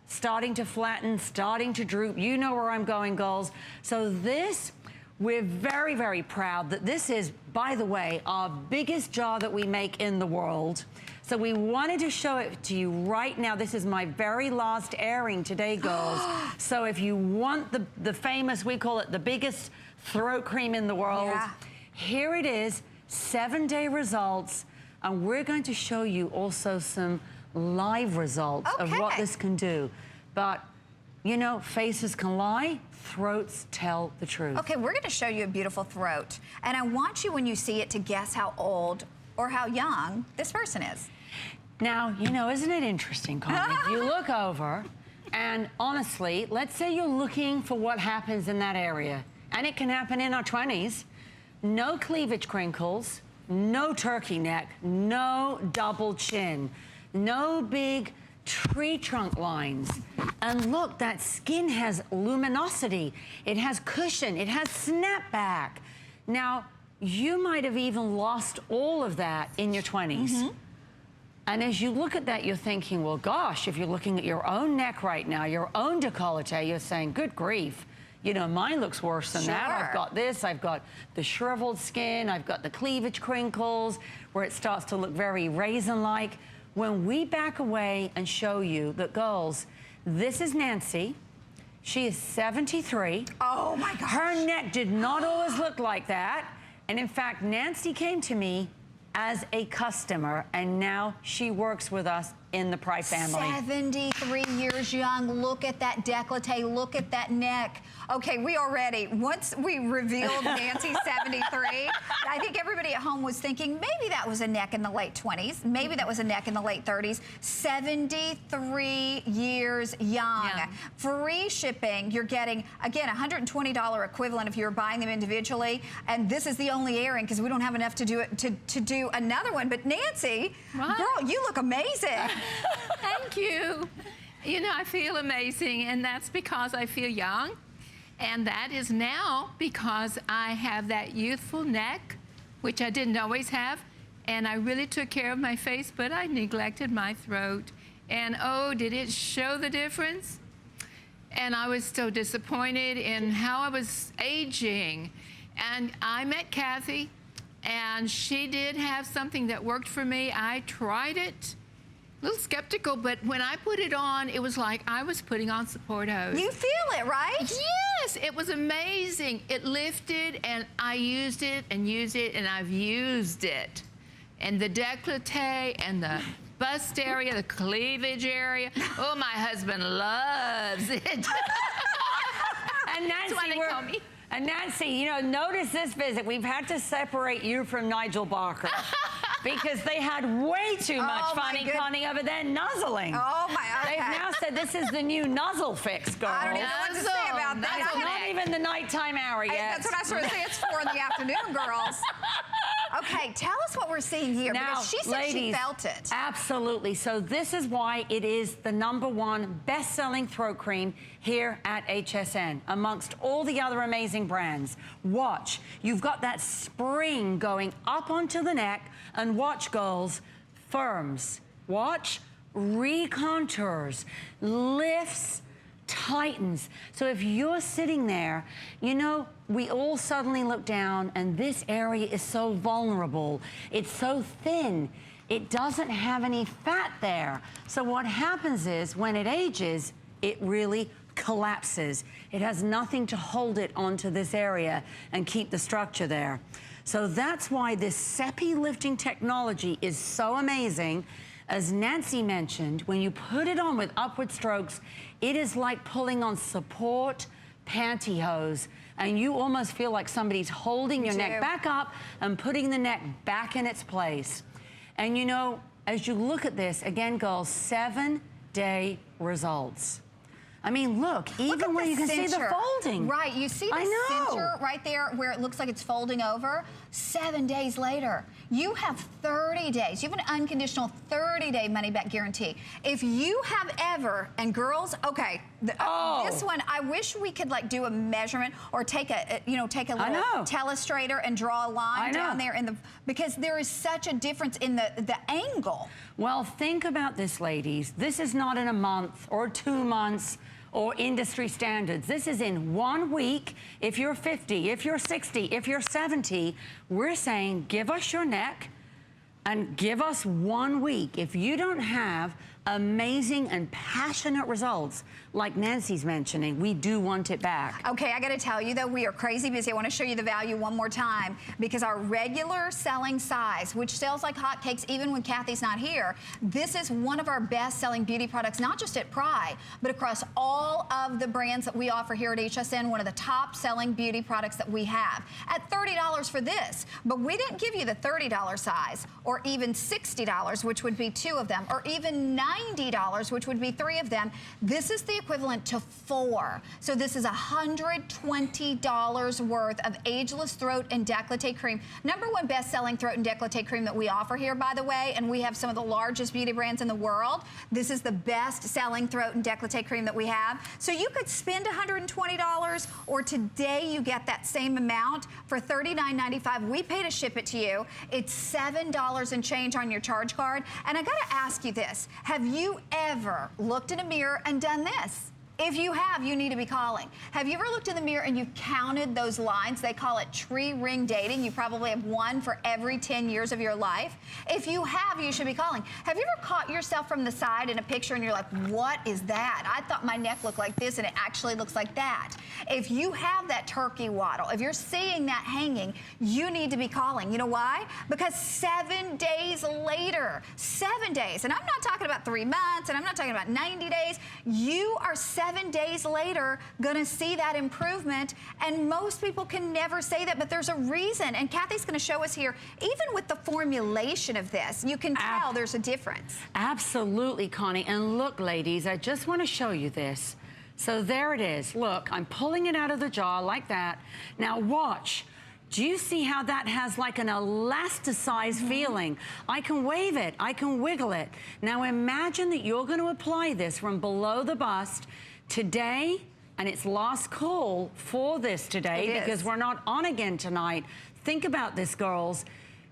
starting to flatten, starting to droop. You know where I'm going, girls. So this, we're very, very proud that this is, by the way, our biggest jar that we make in the world. So we wanted to show it to you right now. This is my very last airing today, girls. So if you want the famous, we call it the biggest throat cream in the world, here it is, 7-day results. And we're going to show you also some live results of what this can do. But, you know, faces can lie, throats tell the truth. Okay, we're gonna show you a beautiful throat. And I want you, when you see it, to guess how old or how young this person is. Now, you know, isn't it interesting, Connie? You look over, and honestly, let's say you're looking for what happens in that area, and it can happen in our 20s. No cleavage crinkles, no turkey neck, no double chin, no big tree trunk lines. And look, that skin has luminosity, it has cushion, it has snapback. Now, you might have even lost all of that in your 20s. And as you look at that, you're thinking, well, gosh, if you're looking at your own neck right now, your own décolleté, you're saying, good grief, you know, mine looks worse than that. I've got this, I've got the shriveled skin, I've got the cleavage crinkles, where it starts to look very raisin-like. When we back away and show you that, girls, this is Nancy. She is 73. Oh, my gosh. Her neck did not always look like that. And in fact, Nancy came to me as a customer, and now she works with us in the Pry family. 73 years young. Look at that décolleté. Look at that neck. Okay, we are ready. Once we revealed Nancy 73, I think everybody at home was thinking maybe that was a neck in the late 20s. Maybe that was a neck in the late 30s. 73 years young. Yeah. Free shipping. You're getting, again, $120 equivalent if you're buying them individually. And this is the only airing because we don't have enough to do it to do another one. But Nancy, girl, you look amazing. Thank you. You know, I feel amazing, and that's because I feel young. And that is now because I have that youthful neck, which I didn't always have. And I really took care of my face, but I neglected my throat. And oh, did it show the difference? And I was so disappointed in how I was aging. And I met Kathy, and she did have something that worked for me. I tried it. A little skeptical, but when I put it on, it was like I was putting on support hose. You feel it, right? Yes, it was amazing. It lifted, and I used it, and I've used it. And the décolleté, and the bust area, the cleavage area. Oh, my husband loves it. And Nancy, That's why they call me. And Nancy, you know, notice this visit. We've had to separate you from Nigel Barker because they had way too much Connie over there nuzzling. Oh, my, okay. They've now said this is the new nuzzle fix, girl. I don't even know what to say about that. It's not even the nighttime hour yet. That's what I was going to say. It's 4 in the afternoon, girls. Okay, tell us what we're seeing here, now, because she said ladies, she felt it. Absolutely. So this is why it is the #1 best-selling throat cream here at HSN, amongst all the other amazing brands. Watch. You've got that spring going up onto the neck, and watch, girls, firms. Watch. Recontours, lifts, tightens. So if you're sitting there, you know, we all suddenly look down and this area is so vulnerable. It's so thin. It doesn't have any fat there. So what happens is when it ages, it really collapses. It has nothing to hold it onto this area and keep the structure there. So that's why this CEPI lifting technology is so amazing. As Nancy mentioned, when you put it on with upward strokes, it is like pulling on support pantyhose, and you almost feel like somebody's holding your neck back up and putting the neck back in its place. And you know, as you look at this, again, girls, 7-day results. I mean, look, even when you can see the folding. Right, you see the cincher right there where it looks like it's folding over? 7 days later, you have 30 days. You have an unconditional 30-day money-back guarantee. If you have ever, and girls, okay, this one, I wish we could like do a measurement or take a, you know, take a little telestrator and draw a line down there in the, because there is such a difference in the angle. Well, think about this, ladies. This is not in a month or 2 months or industry standards. This is in 1 week. If you're 50, if you're 60, if you're 70, we're saying give us your neck and give us 1 week. If you don't have amazing and passionate results like Nancy's mentioning, we do want it back. Okay, I gotta tell you though, we are crazy busy. I wanna show you the value one more time because our regular selling size, which sells like hotcakes even when Kathy's not here, this is one of our best selling beauty products, not just at Pry, but across all of the brands that we offer here at HSN, one of the top selling beauty products that we have at $30 for this. But we didn't give you the $30 size or even $60, which would be 2 of them, or even $90, which would be 3 of them. This is the equivalent to 4. So this is $120 worth of ageless throat and décolleté cream. #1 best-selling throat and décolleté cream that we offer here, by the way, and we have some of the largest beauty brands in the world. This is the best-selling throat and décolleté cream that we have. So you could spend $120, or today you get that same amount for $39.95. We pay to ship it to you. It's $7 and change on your charge card. And I gotta ask you this. Have you ever looked in a mirror and done this? If you have, you need to be calling. Have you ever looked in the mirror and you've counted those lines? They call it tree ring dating. You probably have one for every 10 years of your life. If you have, you should be calling. Have you ever caught yourself from the side in a picture and you're like, what is that? I thought my neck looked like this and it actually looks like that. If you have that turkey waddle, if you're seeing that hanging, you need to be calling. You know why? Because 7 days later, 7 days, and I'm not talking about 3 months, and I'm not talking about 90 days, you are 7 days later gonna see that improvement, and most people can never say that, but there's a reason, and Kathy's gonna show us here, even with the formulation of this, you can tell there's a difference. Absolutely, Connie, and look, ladies, I just wanna show you this. So there it is. Look, I'm pulling it out of the jar like that. Now watch. Do you see how that has like an elasticized feeling? I can wave it, I can wiggle it. Now imagine that you're gonna apply this from below the bust today, and it's last call for this today because we're not on again tonight. Think about this, girls.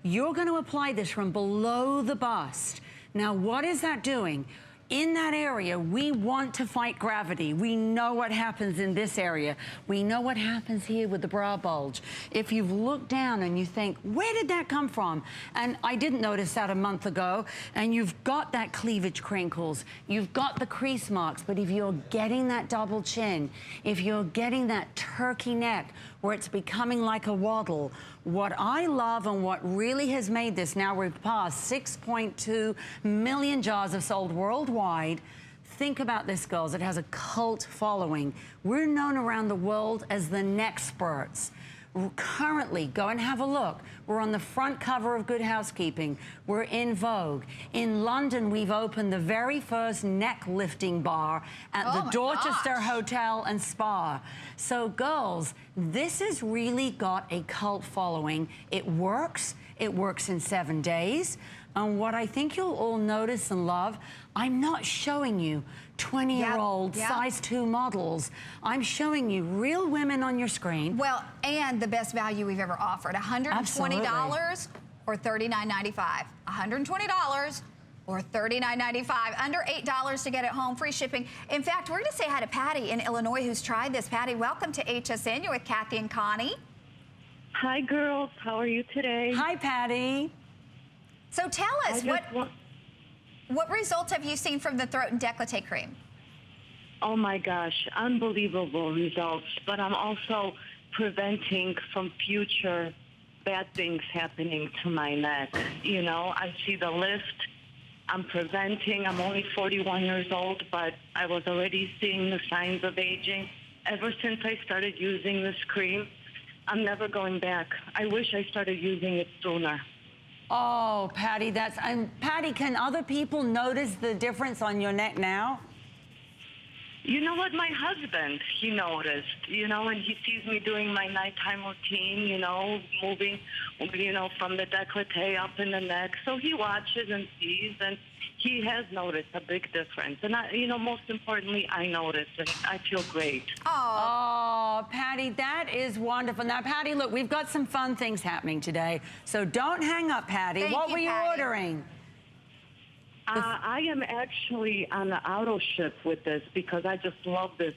You're gonna apply this from below the bust. Now what is that doing? In that area, we want to fight gravity. We know what happens in this area. We know what happens here with the bra bulge. If you've looked down and you think, where did that come from? And I didn't notice that a month ago. And you've got that cleavage crinkles. You've got the crease marks. But if you're getting that double chin, if you're getting that turkey neck where it's becoming like a waddle, what I love and what really has made this, now we've passed 6.2 million jars have sold worldwide. Think about this, girls. It has a cult following. We're known around the world as the Nexperts. Currently, go and have a look. We're on the front cover of Good Housekeeping. We're in Vogue. In London, we've opened the very first neck lifting bar at the Dorchester Hotel and Spa. So girls, this has really got a cult following. It works. It works in 7 days. And what I think you'll all notice and love, I'm not showing you 20-year-old size 2 models. I'm showing you real women on your screen. Well, and the best value we've ever offered, $120 or $39.95. $120 or $39.95, under $8 to get it home, free shipping. In fact, we're going to say hi to Patty in Illinois who's tried this. Patty, welcome to HSN. You're with Kathy and Connie. Hi, girls. How are you today? Hi, Patty. So tell us, what results have you seen from the throat and décolleté cream? Oh, my gosh. Unbelievable results. But I'm also preventing from future bad things happening to my neck. You know, I see the lift. I'm preventing. I'm only 41 years old, but I was already seeing the signs of aging. Ever since I started using this cream, I'm never going back. I wish I started using it sooner. Oh, Patty, Patty, can other people notice the difference on your neck now? You know what? My husband, he noticed, you know, and he sees me doing my nighttime routine, you know, moving, you know, from the décolleté up in the neck. So he watches and sees, and he has noticed a big difference. And, you know, most importantly, I noticed, and I feel great. Oh, Patty, that is wonderful. Now, Patty, look, we've got some fun things happening today. So don't hang up, Patty. What were you ordering? I am actually on the auto ship with this because I just love this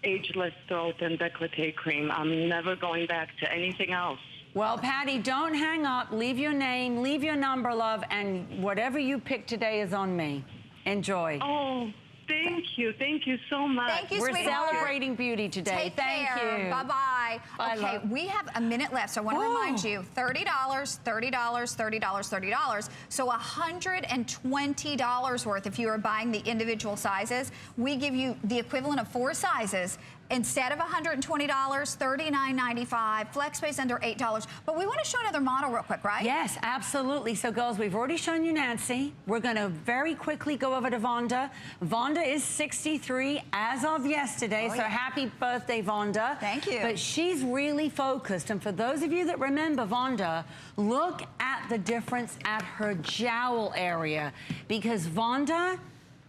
ageless throat and décolleté cream. I'm never going back to anything else. Well, Patty, don't hang up. Leave your name, leave your number, love, and whatever you pick today is on me. Enjoy. Oh, thank you. Thank you so much. Thank you, We're sweetheart. celebrating beauty today. Take Thank care. you. Bye-bye. Bye, Okay, love. we have a minute left, so I want to remind you, $30, $30, $30, $30. So $120 worth if you are buying the individual sizes. We give you the equivalent of 4 sizes. Instead of $120, $39.95, FlexPay's under $8. But we want to show another model real quick, right? Yes, absolutely. So, girls, we've already shown you Nancy. We're going to very quickly go over to Vonda. Vonda is 63 as of yesterday, so happy birthday, Vonda. Thank you. But she's really focused. And for those of you that remember Vonda, look at the difference at her jowl area, because Vonda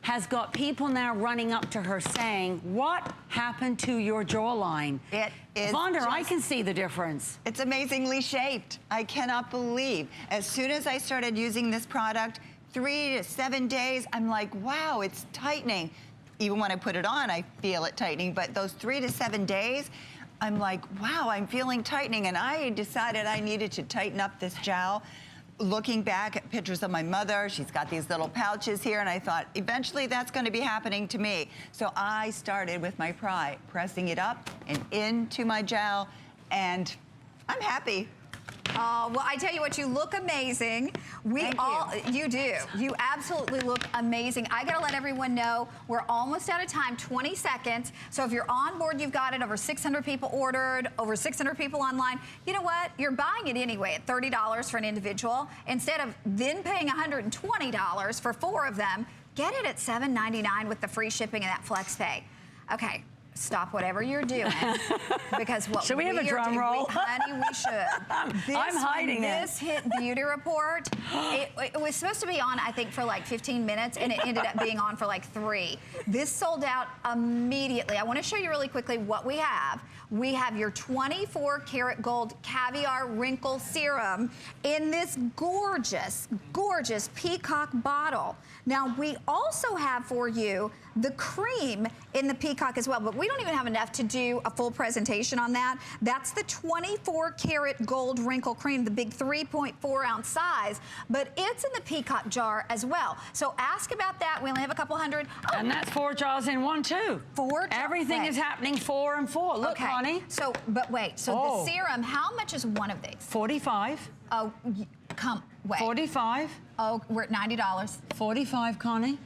has got people now running up to her saying, what happened to your jawline? It is Vonda, I can see the difference. It's amazingly shaped. I cannot believe. As soon as I started using this product, 3 to 7 days, I'm like, wow, it's tightening. Even when I put it on, I feel it tightening. But those 3 to 7 days, I'm like, wow, I'm feeling tightening. And I decided I needed to tighten up this jowl. Looking back at pictures of my mother, she's got these little pouches here, and I thought, eventually that's going to be happening to me. So I started with my pry, pressing it up and into my jowl, and I'm happy. Well, I tell you what, you look amazing. You do. You absolutely look amazing. I gotta let everyone know we're almost out of time, 20 seconds. So if you're on board, you've got it. Over 600 people ordered, over 600 people online. You know what? You're buying it anyway at $30 for an individual. Instead of then paying $120 for 4 of them, get it at $7.99 with the free shipping and that FlexPay. Okay. Stop whatever you're doing, because what should we have a drum roll? Honey, we should. I'm hiding it. This hit Beauty Report. It was supposed to be on, I think, for like 15 minutes, and it ended up being on for like 3. This sold out immediately. I want to show you really quickly what we have. We have your 24 karat gold caviar wrinkle serum in this gorgeous, gorgeous peacock bottle. Now, we also have for you the cream in the peacock as well, but we don't even have enough to do a full presentation on that. That's the 24 karat gold wrinkle cream, the big 3.4 ounce size, but it's in the peacock jar as well. So ask about that. We only have a couple hundred. Oh. And that's 4 jars in one, too. 4 jars. Everything is happening 4 and 4. Look, okay. Connie. So, but wait, so the serum, how much is one of these? 45. Oh, wait. 45. Oh, we're at $90. 45, Connie.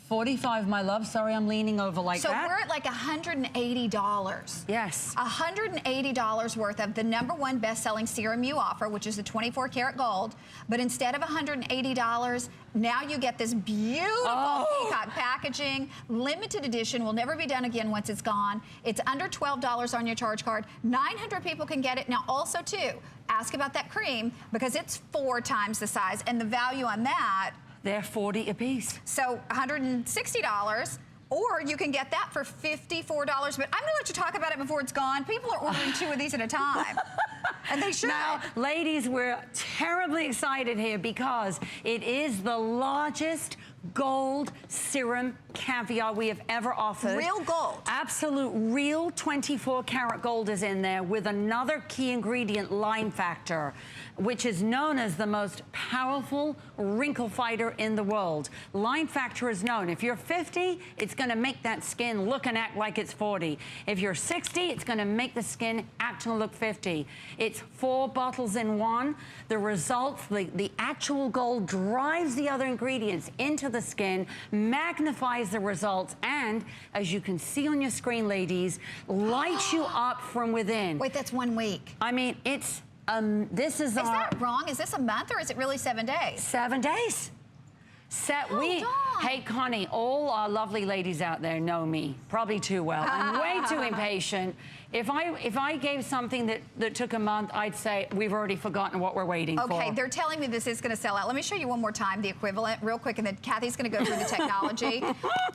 45, my love. Sorry, I'm leaning over like that. So we're at like $180. Yes. $180 worth of the #1 best-selling serum you offer, which is the 24 karat gold. But instead of $180, now you get this beautiful peacock packaging, limited edition, will never be done again once it's gone. It's under $12 on your charge card. 900 people can get it. Now also too, ask about that cream because it's 4 times the size, and the value on that, they're 40 apiece. So $160, or you can get that for $54. But I'm gonna let you talk about it before it's gone. People are ordering 2 of these at a time. And they should. Now, ladies, we're terribly excited here because it is the largest gold serum caviar we have ever offered. Real gold. Absolute real 24-karat gold is in there with another key ingredient, Line Factor, which is known as the most powerful wrinkle fighter in the world. Line Factor is known. If you're 50, it's going to make that skin look and act like it's 40. If you're 60, it's going to make the skin act and look 50. It's 4 bottles in one. The results, the actual gold drives the other ingredients into the skin, magnifies the results, and as you can see on your screen, ladies, lights you up from within. Wait, that's 1 week. I mean, it's this is that wrong? Is this a month or is it really 7 days? 7 days. Hey, Connie, all our lovely ladies out there know me probably too well. I'm way too impatient. If I gave something that took a month, I'd say we've already forgotten what we're waiting for. Okay, they're telling me this is going to sell out. Let me show you one more time the equivalent real quick, and then Kathy's going to go through the technology.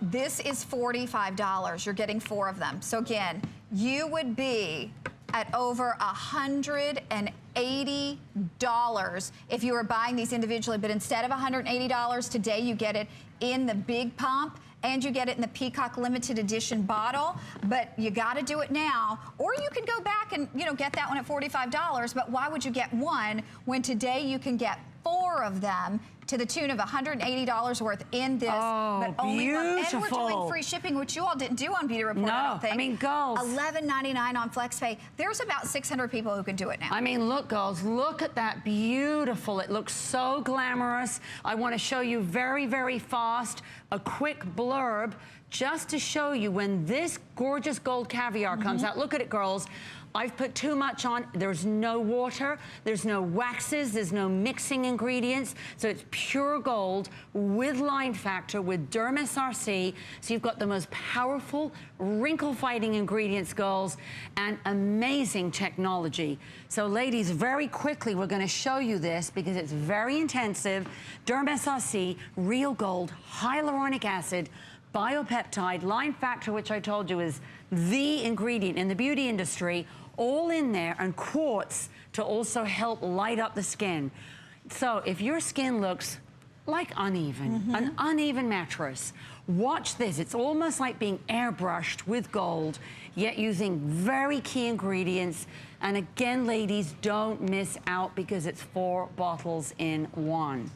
This is $45. You're getting 4 of them. So again, you would be at over $180 if you were buying these individually, but instead of $180 today, you get it in the big pump and you get it in the Peacock limited edition bottle, but you got to do it now, or you can go back and get that one at $45. But why would you get one when today you can get 4 of them to the tune of $180 worth in this, but only one. And we're doing free shipping, which you all didn't do on Beauty Report, I don't think. I mean, girls. $11.99 on FlexPay. There's about 600 people who can do it now. I mean, look, girls, look at that beautiful. It looks so glamorous. I want to show you very, very fast a quick blurb just to show you when this gorgeous gold caviar comes out. Look at it, girls. I've put too much on. There's no water, there's no waxes, there's no mixing ingredients. So it's pure gold with Line Factor, with Dermis RC. So you've got the most powerful wrinkle-fighting ingredients, girls, and amazing technology. So ladies, very quickly, we're gonna show you this because it's very intensive. Dermis RC, real gold, hyaluronic acid, biopeptide, Line Factor, which I told you is the ingredient in the beauty industry, all in there, and quartz to also help light up the skin. So if your skin looks like uneven, an uneven mattress, watch this. It's almost like being airbrushed with gold, yet using very key ingredients. And again, ladies, don't miss out because it's 4 bottles in one.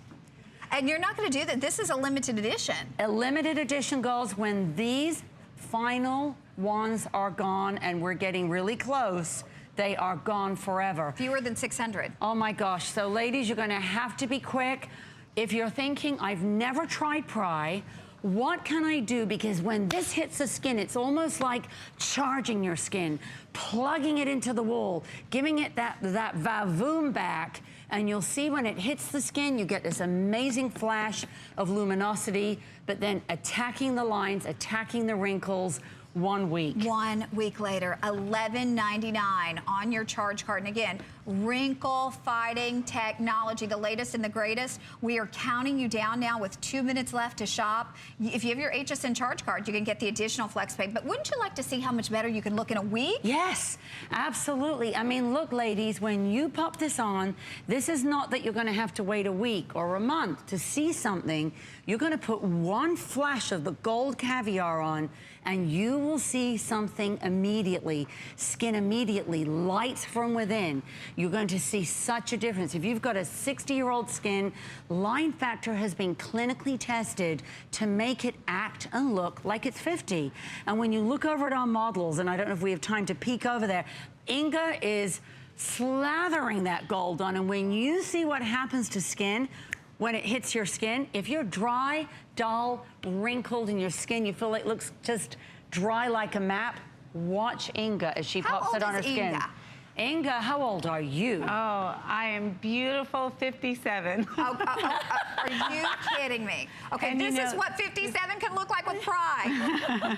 And you're not going to do that. This is a limited edition. A limited edition, girls, when these final ones are gone, and we're getting really close, they are gone forever. Fewer than 600. Oh my gosh. So ladies, you're gonna have to be quick. If you're thinking, I've never tried Pry, what can I do? Because when this hits the skin, it's almost like charging your skin, plugging it into the wall, giving it that vavoom back, and you'll see when it hits the skin, you get this amazing flash of luminosity, but then attacking the lines, attacking the wrinkles, 1 week. 1 week later, $11.99 on your charge card. And again, wrinkle fighting technology, the latest and the greatest. We are counting you down now with 2 minutes left to shop. If you have your HSN charge card, you can get the additional FlexPay. But wouldn't you like to see how much better you can look in a week? Yes, absolutely. I mean, look, ladies, when you pop this on, this is not that you're going to have to wait a week or a month to see something. You're going to put 1 flash of the gold caviar on, and you will see something immediately. Skin immediately lights from within. You're going to see such a difference. If you've got a 60-year-old skin, Line Factor has been clinically tested to make it act and look like it's 50. And when you look over at our models, and I don't know if we have time to peek over there, Inga is slathering that gold on, and when you see what happens to skin, when it hits your skin, if you're dry, dull, wrinkled in your skin, you feel like it looks just dry like a map, watch Inga as she pops it on her skin. Inga, how old are you? Oh, I am beautiful 57. Are you kidding me? Okay, and this is what 57 can look like with Pry.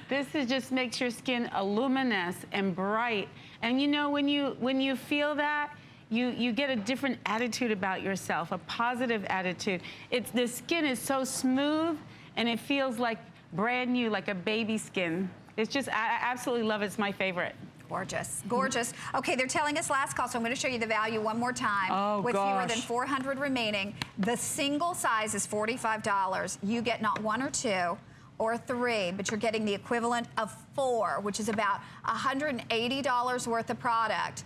This is just makes your skin luminous and bright. And you know, when you feel that, you get a different attitude about yourself, a positive attitude. The skin is so smooth, and it feels like brand new, like a baby skin. It's just, I absolutely love it. It's my favorite. Gorgeous, gorgeous. Okay, they're telling us last call, so I'm going to show you the value one more time. Oh, with gosh. fewer than 400 remaining, the single size is $45. You get not 1 or 2 or 3, but you're getting the equivalent of 4, which is about $180 worth of product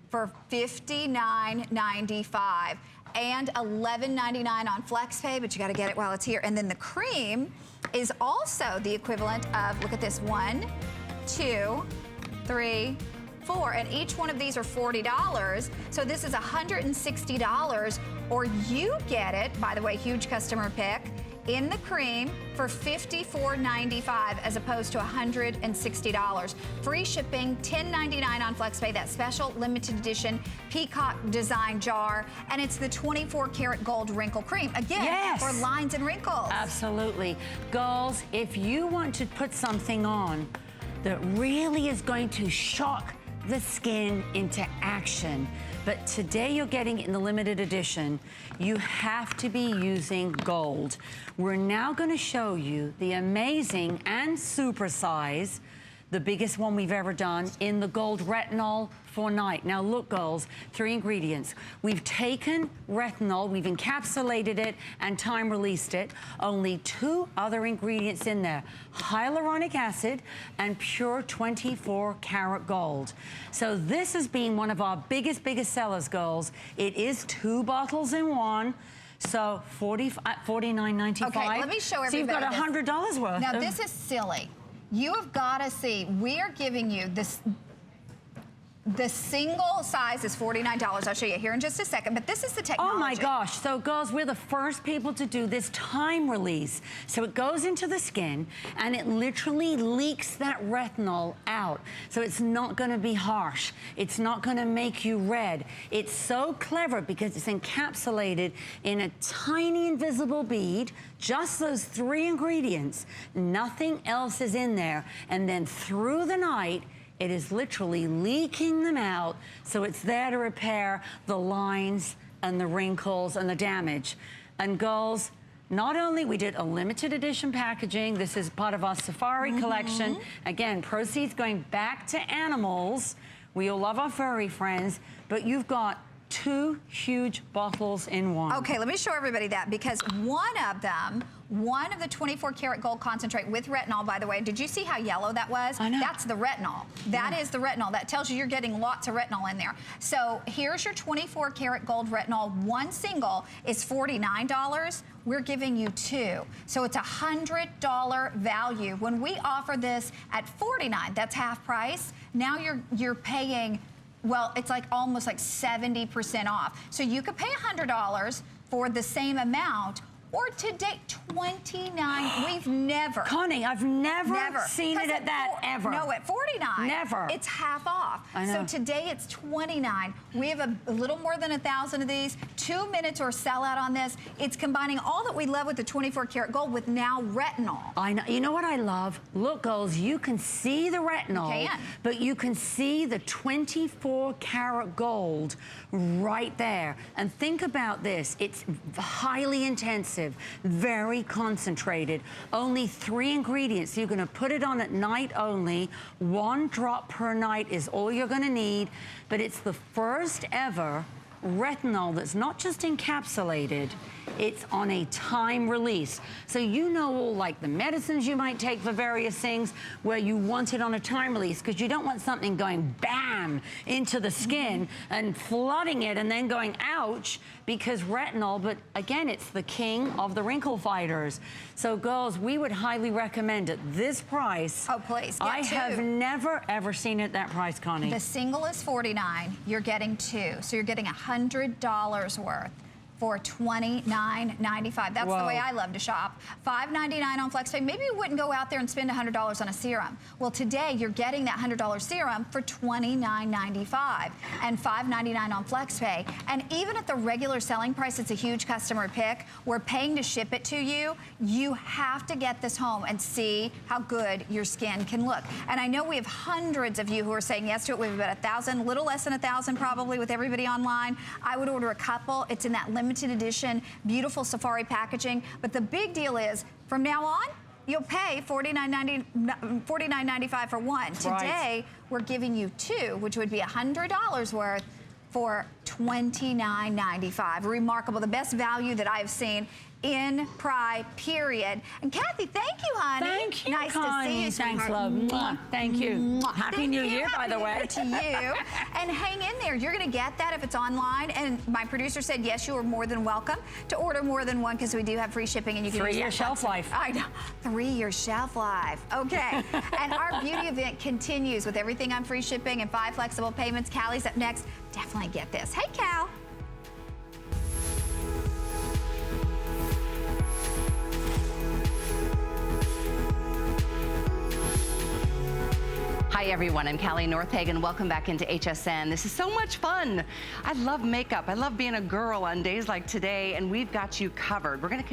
for $59.95 and $11.99 on FlexPay, but you got to get it while it's here. And then the cream is also the equivalent of, look at this, 1, 2, 3, 4, and each one of these are $40. So this is $160, or you get it, by the way, huge customer pick, in the cream for $54.95 as opposed to $160. Free shipping, $10.99 on FlexPay, that special limited edition peacock design jar, and it's the 24 karat gold wrinkle cream. Again, Yes. for lines and wrinkles. Absolutely. Girls, if you want to put something on that really is going to shock the skin into action, but today you're getting it in the limited edition, you have to be using gold. We're now going to show you the amazing and super size, the biggest one we've ever done, in the gold retinol for night. Now look, girls, 3 ingredients. We've taken retinol, we've encapsulated it and time released it. Only 2 other ingredients in there, hyaluronic acid and pure 24 karat gold. So this has been one of our biggest sellers, girls. It is 2 bottles in one. So $49.95. Okay, let me show everybody. So you've got $100 worth. Now this is silly. You have got to see, we are giving you this. The single size is $49. I'll show you here in just a second, but this is the technology. Oh my gosh. So girls, we're the first people to do this time release. So it goes into the skin and it literally leaks that retinol out. So it's not going to be harsh. It's not going to make you red. It's so clever because it's encapsulated in a tiny invisible bead, just those 3 ingredients. Nothing else is in there. And then through the night, it is literally leaking them out, so it's there to repair the lines and the wrinkles and the damage. And girls, not only we did a limited edition packaging, this is part of our Safari collection. Again, proceeds going back to animals. We all love our furry friends, but you've got 2 huge bottles in one. Okay, let me show everybody that, because one of the 24 karat gold concentrate with retinol, by the way, did you see how yellow that was? I know. That's the retinol. That is the retinol. That tells you you're getting lots of retinol in there. So here's your 24 karat gold retinol. One single is $49. We're giving you 2. So it's $100 value. When we offer this at $49, that's half price. Now you're paying, well, it's like almost like 70% off. So you could pay $100 for the same amount, or today, $29. We've never. Connie, I've never seen it at that ever. No, at $49. Never. It's half off. I know. So today it's $29. We have a little more than 1,000 of these. 2 minutes or sell out on this. It's combining all that we love with the 24 karat gold with now retinol. I know. You know what I love? Look, girls, you can see the retinol, You can. but you can see the 24 karat gold right there. And think about this. It's highly intensive, very concentrated. Only 3 ingredients. You're going to put it on at night only. 1 drop per night is all you're going to need. But it's the first ever retinol that's not just encapsulated, it's on a time release. So you know all like the medicines you might take for various things where you want it on a time release because you don't want something going bam into the skin and flooding it and then going ouch, because retinol, but again, it's the king of the wrinkle fighters. So girls, we would highly recommend at this price. Oh, please, get I 2. have never ever seen it at that price, Connie. The single is $49. You're getting 2. So you're getting $100 worth for $29.95. That's the way I love to shop. $5.99 on FlexPay. Maybe you wouldn't go out there and spend $100 on a serum. Well, today you're getting that $100 serum for $29.95 and $5.99 on FlexPay. And even at the regular selling price, it's a huge customer pick. We're paying to ship it to you. You have to get this home and see how good your skin can look. And I know we have hundreds of you who are saying yes to it. We have about 1,000, little less than 1,000 probably with everybody online. I would order a couple. It's in that limited edition, beautiful Safari packaging. But the big deal is, from now on, you'll pay $49.95 for one. Today, we're giving you two, which would be $100 worth for $29.95. Remarkable, the best value that I've seen in Pride, period. And Kathy, thank you, honey. Thank you, nice Connie. to see you. Thanks, sweetheart. love. Mwah. Thank you. Mwah. Happy Thank New you. Year, by Happy the New way. Year to you. And hang in there. You're going to get that if it's online. And my producer said, yes, you are more than welcome to order more than one because we do have free shipping. And you can 3-year shelf life. I know. 3-year shelf life. Okay. And our beauty event continues with everything on free shipping and 5 flexible payments. Callie's up next. Definitely get this. Hey, Cal. Hi everyone, I'm Callie Northagen. Welcome back into HSN. This is so much fun. I love makeup. I love being a girl on days like today, and we've got you covered. We're going to